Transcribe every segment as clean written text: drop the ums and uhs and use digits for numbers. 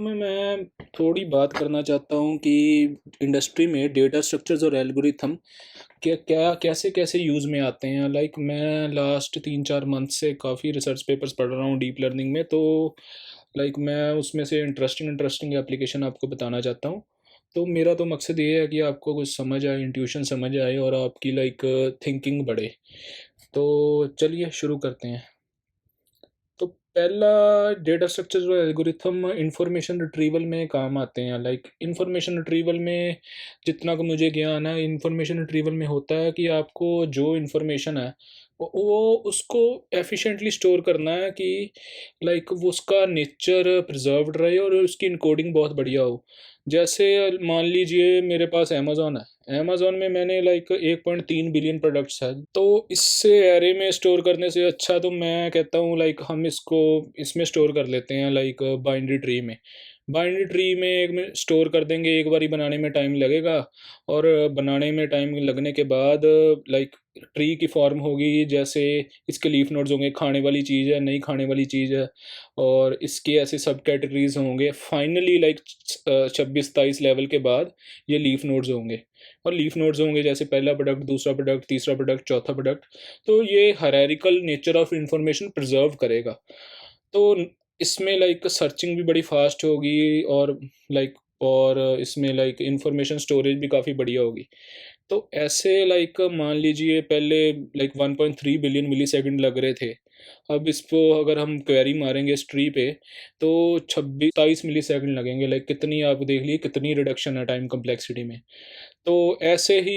मैं थोड़ी बात करना चाहता हूँ कि इंडस्ट्री में डेटा स्ट्रक्चर्स और एल्गोरिथम क्या क्या कैसे कैसे यूज़ में आते हैं। मैं लास्ट 3-4 मंथ से काफ़ी रिसर्च पेपर्स पढ़ रहा हूँ डीप लर्निंग में। तो मैं उसमें से इंटरेस्टिंग इंटरेस्टिंग एप्लीकेशन आपको बताना चाहता हूँ। तो मेरा तो मकसद ये है कि आपको कुछ समझ आए, इंट्यूशन समझ आए और आपकी थिंकिंग बढ़े। तो चलिए शुरू करते हैं। तो पहला, डेटा स्ट्रक्चर और एल्गोरिथम इंफॉर्मेशन रिट्रीवल में काम आते हैं। इंफॉर्मेशन रिट्रीवल में जितना का मुझे ज्ञान है, इंफॉर्मेशन रिट्रीवल में होता है कि आपको जो इंफॉर्मेशन है वो उसको एफिशिएंटली स्टोर करना है कि वो उसका नेचर प्रिजर्व्ड रहे और उसकी इनकोडिंग बहुत बढ़िया हो। जैसे मान लीजिए मेरे पास अमेज़न है। अमेज़न में मैंने 1.3 बिलियन प्रोडक्ट्स है। तो इससे एरे में स्टोर करने से अच्छा तो मैं कहता हूँ हम इसको इसमें स्टोर कर लेते हैं, बाइनरी ट्री में। बाइनरी ट्री में एक में स्टोर कर देंगे, एक बारी बनाने में टाइम लगेगा। और बनाने में टाइम लगने के बाद ट्री की फॉर्म होगी। जैसे इसके लीफ नोड्स होंगे, खाने वाली चीज़ है, नहीं खाने वाली चीज़ है, और इसके ऐसे सब कैटेगरीज होंगे। फाइनली 26-27 लेवल के बाद ये लीफ नोड्स होंगे। और लीफ नोड्स होंगे जैसे पहला प्रोडक्ट, दूसरा प्रोडक्ट, तीसरा प्रोडक्ट, चौथा प्रोडक्ट। तो ये hierarchical nature of information preserve करेगा। तो इसमें सर्चिंग भी बड़ी फास्ट होगी, और लाइक और इसमें इंफॉर्मेशन स्टोरेज भी काफ़ी बढ़िया होगी। तो ऐसे मान लीजिए पहले 1.3 बिलियन मिली सेकेंड लग रहे थे। अब इसको अगर हम क्वेरी मारेंगे इस ट्री पे तो 26-27 मिली सेकेंड लगेंगे। कितनी, आप देख लिए कितनी रिडक्शन है टाइम कम्प्लेक्सिटी में। तो ऐसे ही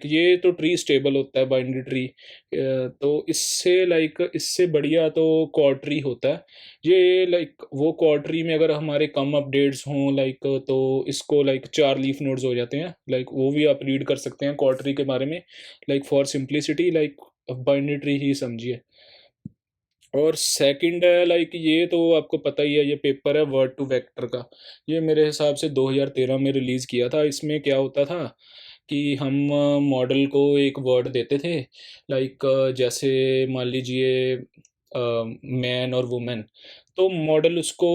ये तो ट्री स्टेबल होता है, बाइनरी ट्री। तो इससे बढ़िया तो क्वाड ट्री होता है। ये वो क्वाड ट्री में अगर हमारे कम अपडेट्स हों तो इसको 4 लीफ नोड्स हो जाते हैं। वो भी आप रीड कर सकते हैं क्वाड ट्री के बारे में। फॉर सिंप्लिसिटी बाइनरी ट्री ही समझिए। और सेकंड है ये तो आपको पता ही है, ये पेपर है वर्ड टू वेक्टर का। ये मेरे हिसाब से 2013 में रिलीज़ किया था। इसमें क्या होता था कि हम मॉडल को एक वर्ड देते थे। जैसे मान लीजिए मैन और वुमेन। तो मॉडल उसको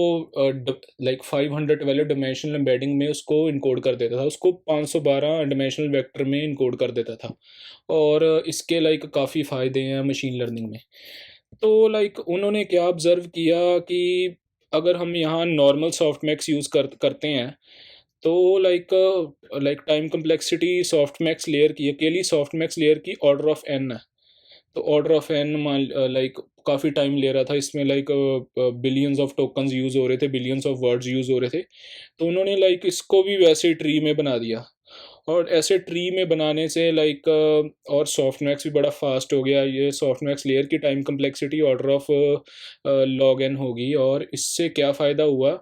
512 डायमेंशनल एम्बेडिंग में उसको इनकोड कर देता था, उसको 512 डायमेंशनल वेक्टर में इनकोड कर देता था। और इसके काफ़ी फ़ायदे हैं मशीन लर्निंग में। तो उन्होंने क्या ऑब्ज़र्व किया कि अगर हम यहाँ नॉर्मल सॉफ्टमैक्स यूज़ करते हैं तो टाइम कम्प्लेक्सिटी सॉफ्टमैक्स लेयर की, अकेली सॉफ्टमैक्स लेयर की ऑर्डर ऑफ एन है। तो ऑर्डर ऑफ एन काफ़ी टाइम ले रहा था इसमें। बिलियंस ऑफ टोकन्स यूज़ हो रहे थे, बिलियंस ऑफ वर्ड्स यूज़ हो रहे थे। तो उन्होंने इसको भी वैसे ट्री में बना दिया। और ऐसे ट्री में बनाने से और सॉफ्टमैक्स भी बड़ा फास्ट हो गया। ये सॉफ्टमैक्स लेयर की time complexity order of log n होगी। और इससे क्या फ़ायदा हुआ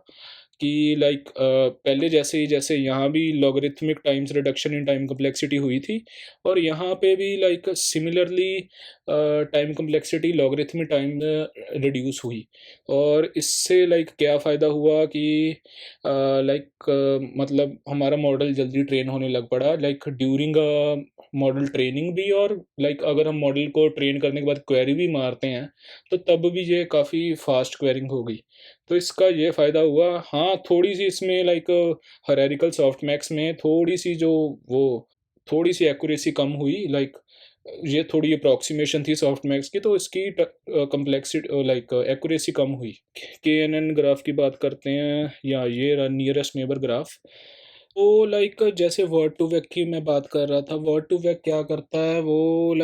कि पहले जैसे ही जैसे यहाँ भी logarithmic times reduction in time complexity हुई थी, और यहाँ पे भी similarly time complexity logarithmic time reduce हुई। और इससे क्या फ़ायदा हुआ कि मतलब हमारा मॉडल जल्दी ट्रेन होने लग पड़ा ड्यूरिंग मॉडल ट्रेनिंग भी। और अगर हम मॉडल को ट्रेन करने के बाद क्वेरी भी मारते हैं तो तब भी ये काफ़ी फास्ट क्वेरिंग हो गई। तो इसका ये फ़ायदा हुआ। हाँ, थोड़ी सी इसमें हायरार्किकल सॉफ्टमैक्स में वो थोड़ी सी एक्यूरेसी कम हुई। ये थोड़ी अप्रॉक्सीमेशन थी सॉफ्टमैक्स की, तो इसकी कम्प्लेक्सिटी एक्यूरेसी कम हुई। KNN ग्राफ की बात करते हैं, या ये रहा नियरेस्ट नेबर ग्राफ। तो जैसे वर्ड टू वेक की मैं बात कर रहा था, वर्ड टू वेक क्या करता है, वो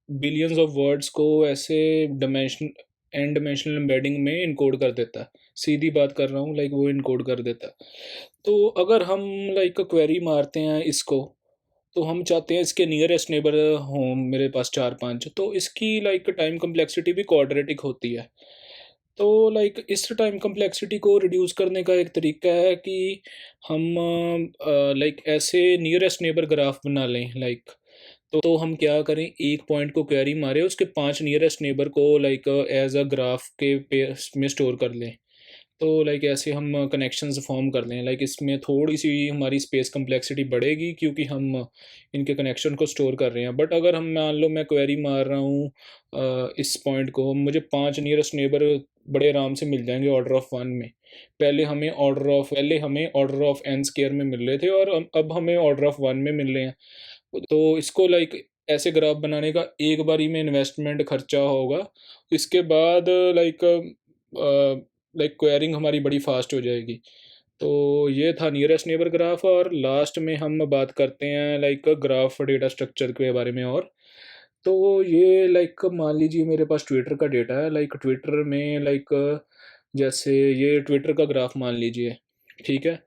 बिलियंस ऑफ वर्ड्स को ऐसे डायमेंशन एन डायमेंशनल एम्बेडिंग में इनकोड कर देता है। सीधी बात कर रहा हूँ, वो इनकोड कर देता है। तो अगर हम क्वेरी मारते हैं इसको, तो हम चाहते हैं इसके नियरेस्ट नेबर हों मेरे पास 4-5, तो इसकी टाइम कम्प्लेक्सिटी भी क्वाड्रेटिक होती है। तो इस टाइम कम्प्लेक्सिटी को रिड्यूस करने का एक तरीका है कि हम ऐसे नियरेस्ट नेबर ग्राफ बना लें। तो हम क्या करें, एक पॉइंट को क्वेरी मारे, उसके 5 नियरेस्ट नेबर को एज अ ग्राफ के पेस में स्टोर कर लें। तो ऐसे हम कनेक्शंस फॉर्म कर लें। इसमें थोड़ी सी हमारी स्पेस कम्प्लेक्सिटी बढ़ेगी क्योंकि हम इनके कनेक्शन को स्टोर कर रहे हैं। बट अगर हम मान लो मैं क्वेरी मार रहा हूँ इस पॉइंट को, मुझे 5 नियरेस्ट नेबर बड़े आराम से मिल जाएंगे ऑर्डर ऑफ वन में। पहले हमें ऑर्डर ऑफ एन स्केयर में मिल रहे थे, और अब हमें ऑर्डर ऑफ वन में मिल रहे हैं। तो इसको लाइक ऐसे ग्राफ बनाने का एक बारी में इन्वेस्टमेंट खर्चा होगा। इसके बाद लाइक लाइक क्वेरिंग हमारी बड़ी फास्ट हो जाएगी। तो ये था नियरेस्ट नेबर ग्राफ, और लास्ट में हम बात करते हैं लाइक ग्राफ डेटा स्ट्रक्चर के बारे में। और तो ये लाइक मान लीजिए मेरे पास ट्विटर का डेटा है, लाइक ट्विटर में लाइक जैसे ये ट्विटर का ग्राफ मान लीजिए, ठीक है।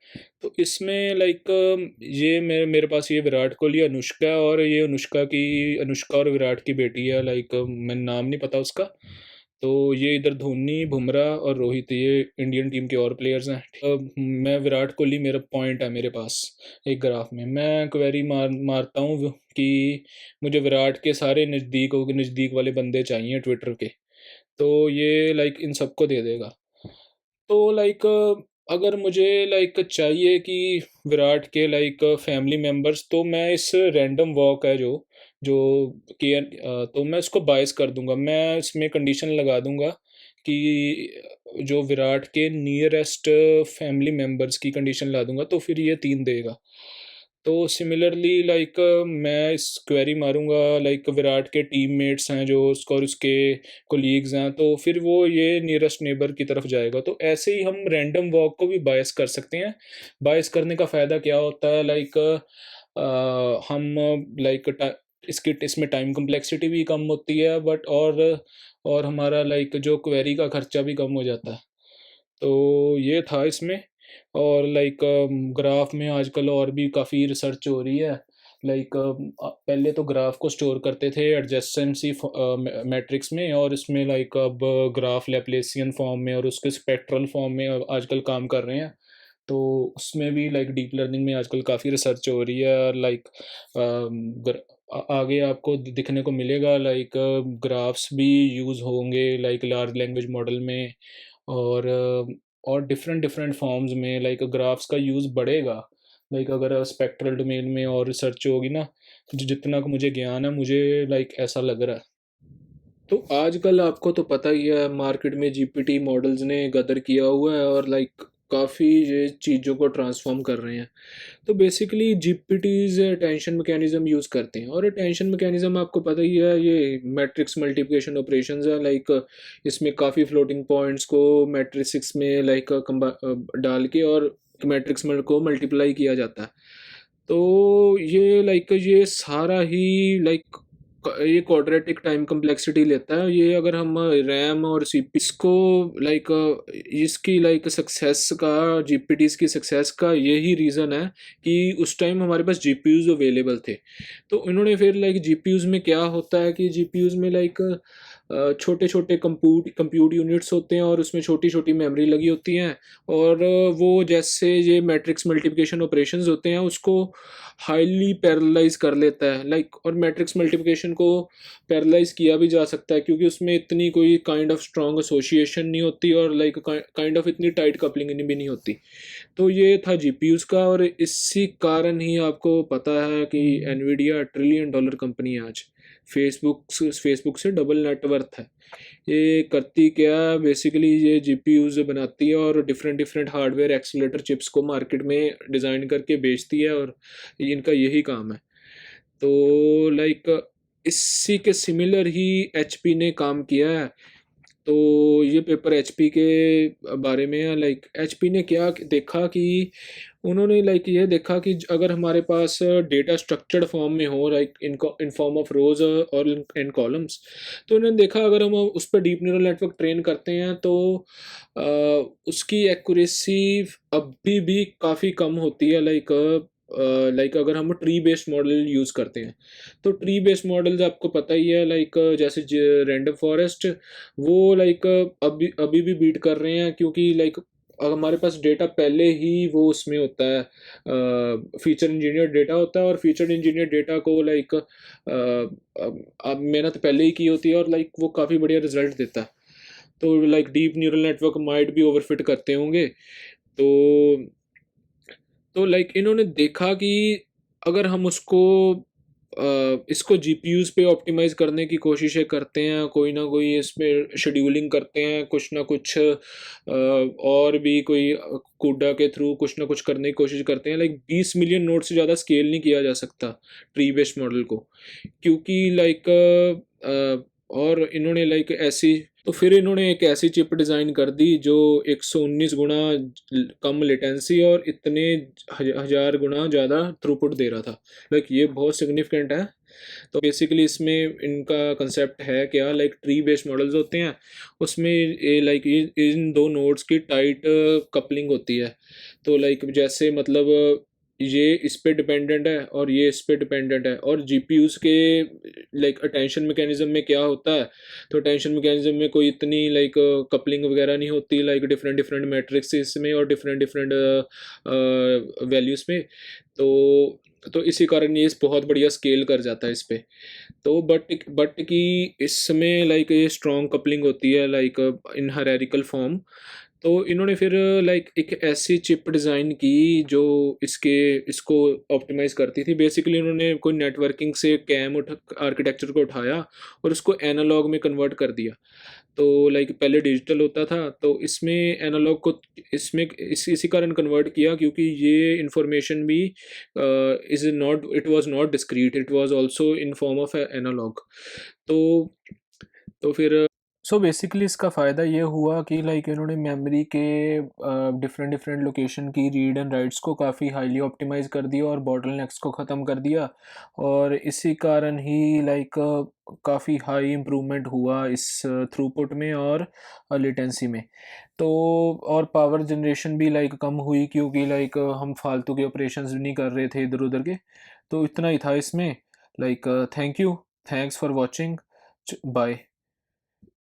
तो इसमें लाइक ये मेरे पास ये विराट कोहली, अनुष्का, और ये अनुष्का और विराट की बेटी है, लाइक मैं नाम नहीं पता उसका। तो ये इधर धोनी, बुमराह और रोहित, ये इंडियन टीम के और प्लेयर्स हैं। मैं विराट कोहली, मेरा पॉइंट है मेरे पास एक ग्राफ में। मैं क्वेरी मारता हूँ कि मुझे विराट के सारे नज़दीक वाले बंदे चाहिए ट्विटर के। तो ये लाइक इन सबको दे देगा। तो लाइक अगर मुझे लाइक चाहिए कि विराट के लाइक फैमिली मेम्बर्स, तो मैं इस रैंडम वॉक है जो जो कि तो मैं इसको बायस कर दूंगा। मैं इसमें कंडीशन लगा दूंगा कि जो विराट के नियरेस्ट फैमिली मेम्बर्स की कंडीशन ला दूंगा, तो फिर ये 3 देगा। तो सिमिलरली लाइक मैं इस क्वेरी मारूंगा लाइक विराट के टीममेट्स हैं जो उसको, और उसके कोलीग्स हैं, तो फिर वो ये नियरेस्ट नेबर की तरफ जाएगा। तो ऐसे ही हम रैंडम वॉक को भी बायस कर सकते हैं। बायस करने का फ़ायदा क्या होता है, लाइक हम लाइक इसमें टाइम कम्प्लेक्सिटी भी कम होती है, बट और हमारा लाइक जो क्वेरी का खर्चा भी कम हो जाता है। तो ये था इसमें। और लाइक ग्राफ में आजकल और भी काफ़ी रिसर्च हो रही है। लाइक पहले तो ग्राफ को स्टोर करते थे एडजेसेंसी मैट्रिक्स में, और इसमें लाइक अब ग्राफ लैप्लेसियन फॉर्म में और उसके स्पेक्ट्रल फॉर्म में आजकल काम कर रहे हैं। तो उसमें भी लाइक डीप लर्निंग में आजकल काफ़ी रिसर्च हो रही है। लाइक आगे आपको दिखने को मिलेगा लाइक ग्राफ्स भी यूज़ होंगे लाइक लार्ज लैंग्वेज मॉडल में, और और डिफरेंट डिफरेंट फॉर्म्स में लाइक ग्राफ्स का यूज़ बढ़ेगा। लाइक अगर स्पेक्ट्रल डोमेन में और रिसर्च होगी ना, जितना को मुझे ज्ञान है, मुझे लाइक ऐसा लग रहा है। तो आजकल आपको तो पता ही है, मार्केट में जीपीटी मॉडल्स ने गदर किया हुआ है, और लाइक काफ़ी ये चीज़ों को ट्रांसफॉर्म कर रहे हैं। तो बेसिकली जीपीटीज अटेंशन मैकेनिज्म यूज़ करते हैं, और अटेंशन मैकेनिज्म आपको पता ही है, ये मैट्रिक्स मल्टीप्लिकेशन ऑपरेशंस है। लाइक इसमें काफ़ी फ्लोटिंग पॉइंट्स को मैट्रिक्स में लाइक डाल के और मैट्रिक्स को मल्टीप्लाई किया जाता है। तो ये लाइक ये सारा ही लाइक ये क्वाड्रेटिक टाइम कम्प्लेक्सिटी लेता है। ये अगर हम रैम और सीपी इसको लाइक इसकी लाइक सक्सेस का, जीपीटीज की सक्सेस का यही रीज़न है कि उस टाइम हमारे पास जीपीयूज अवेलेबल थे। तो इन्होंने फिर लाइक जीपीयूज में क्या होता है कि जीपीयूज में लाइक छोटे छोटे कंप्यूट यूनिट्स होते हैं, और उसमें छोटी छोटी मेमोरी लगी होती हैं। और वो जैसे ये मैट्रिक्स मल्टीप्लिकेशन ऑपरेशंस होते हैं उसको हाईली पैरेललाइज कर लेता है। लाइक और मैट्रिक्स मल्टीप्लिकेशन को पैरेललाइज किया भी जा सकता है, क्योंकि उसमें इतनी कोई काइंड ऑफ स्ट्रॉन्ग एसोसिएशन नहीं होती, और लाइक काइंड ऑफ इतनी टाइट कपलिंग भी नहीं होती। तो ये था जीपीयूज का, और इसी कारण ही आपको पता है कि एनवीडिया $1 ट्रिलियन कंपनी है आज। फेसबुक से डबल नेटवर्थ है। ये करती क्या बेसिकली, ये जीपीयूज बनाती है और different different hardware accelerator chips को मार्केट में डिज़ाइन करके बेचती है, और इनका यही काम है। तो लाइक इसी के सिमिलर ही एचपी ने काम किया है। तो ये पेपर एचपी के बारे में है। लाइक एचपी ने क्या देखा कि उन्होंने लाइक ये देखा कि अगर हमारे पास डेटा स्ट्रक्चर्ड फॉर्म में हो, लाइक इन फॉर्म ऑफ रोज और इन कॉलम्स, तो उन्होंने देखा अगर हम उस पर डीप न्यूरल नेटवर्क ट्रेन करते हैं तो अ, उसकी एक्यूरेसी अभी भी काफ़ी कम होती है। लाइक अगर हम ट्री बेस्ड मॉडल यूज़ करते हैं, तो ट्री बेस्ड मॉडल्स आपको पता ही है, लाइक जैसे रैंडम फॉरेस्ट, वो लाइक अभी अभी भी बीट कर रहे हैं, क्योंकि लाइक हमारे पास डेटा पहले ही वो उसमें होता है, फीचर इंजीनियर डेटा होता है, और फीचर इंजीनियर डेटा को लाइक अब मेहनत पहले ही की होती है, और लाइक वो काफ़ी बढ़िया रिजल्ट देता है। तो like deep neural network might भी ओवरफिट करते होंगे। तो लाइक इन्होंने देखा कि अगर हम उसको इसको जीपीयूज़ पे ऑप्टिमाइज़ करने की कोशिशें करते हैं, कोई ना कोई इसमें शेड्यूलिंग करते हैं, कुछ ना कुछ और भी कोई कोडा के थ्रू कुछ ना कुछ करने की कोशिश करते हैं। लाइक 20 मिलियन नोड से ज़्यादा स्केल नहीं किया जा सकता ट्री बेस्ड मॉडल को, क्योंकि लाइक और इन्होंने लाइक ऐसी, तो फिर इन्होंने एक ऐसी चिप डिज़ाइन कर दी जो 119 गुना कम लेटेंसी और इतने हज़ार गुना ज़्यादा थ्रूपुट दे रहा था। लाइक ये बहुत सिग्निफिकेंट है। तो बेसिकली इसमें इनका कंसेप्ट है क्या, लाइक ट्री बेस्ड मॉडल्स होते हैं, उसमें ये लाइक ये इन दो नोड्स की टाइट कपलिंग होती है। तो लाइक जैसे मतलब ये इस पे डिपेंडेंट है और ये इस पे डिपेंडेंट है, और जीपीयूज़ के लाइक अटेंशन मैकेनिज्म में क्या होता है, तो अटेंशन मैकेनिज्म में कोई इतनी लाइक कपलिंग वगैरह नहीं होती, लाइक डिफरेंट डिफरेंट मैट्रिक्स में और डिफरेंट डिफरेंट वैल्यूज़ में। तो इसी कारण ये बहुत बढ़िया स्केल कर जाता है इस पे। तो बट कि इसमें लाइक ये स्ट्रॉन्ग कपलिंग होती है लाइक इन हायरार्किकल फॉर्म। तो इन्होंने फिर लाइक एक ऐसी चिप डिज़ाइन की जो इसके इसको ऑप्टिमाइज़ करती थी। बेसिकली उन्होंने कोई नेटवर्किंग से कैम उठ आर्किटेक्चर को उठाया और उसको एनालॉग में कन्वर्ट कर दिया। तो लाइक पहले डिजिटल होता था, तो इसमें एनालॉग को इसमें इसी कारण कन्वर्ट किया, क्योंकि ये इंफॉर्मेशन भी is not it was not discrete, it was also in form of analog. तो तो फिर सो बेसिकली इसका फ़ायदा ये हुआ कि लाइक इन्होंने मेमोरी के डिफरेंट डिफरेंट लोकेशन की रीड एंड राइट्स को काफ़ी हाईली ऑप्टिमाइज़ कर दिया और बॉटलनेक्स को ख़त्म कर दिया। और इसी कारण ही लाइक काफ़ी हाई इम्प्रूवमेंट हुआ इस थ्रूपुट में और लेटेंसी में। तो और पावर जनरेशन भी लाइक कम हुई, क्योंकि लाइक हम फालतू के ऑपरेशंस भी नहीं कर रहे थे इधर उधर के। तो इतना ही था इसमें। Like thank you, thanks for watching, bye.